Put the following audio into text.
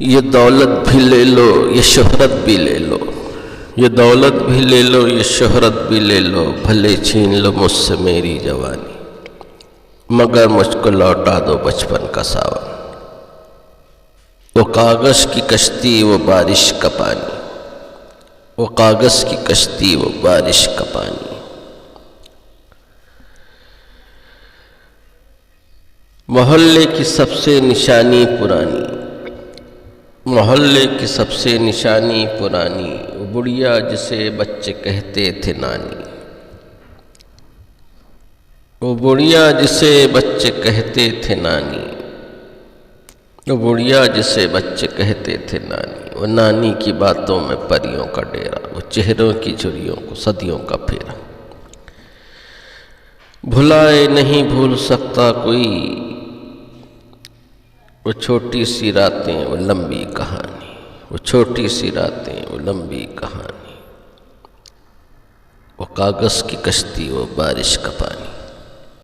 یہ دولت بھی لے لو یہ شہرت بھی لے لو، یہ دولت بھی لے لو یہ شہرت بھی لے لو، بھلے چھین لو مجھ سے میری جوانی، مگر مجھ کو لوٹا دو بچپن کا ساون۔ وہ کاغذ کی کشتی وہ بارش کا پانی، وہ کاغذ کی کشتی وہ بارش کا پانی۔ محلے کی سب سے نشانی پرانی، محلے کی سب سے نشانی پرانی، وہ بڑھیا جسے بچے کہتے تھے نانی، وہ بڑھیا جسے بچے کہتے تھے نانی، وہ بڑھیا جسے بچے کہتے تھے نانی۔ وہ نانی کی باتوں میں پریوں کا ڈیرا، وہ چہروں کی جھریوں کو صدیوں کا پھیرا، بھلائے نہیں بھول سکتا کوئی، وہ چھوٹی سی راتیں وہ لمبی کہانی، وہ چھوٹی سی راتیں وہ لمبی کہانی، وہ کاغذ کی کشتی وہ بارش کا پانی۔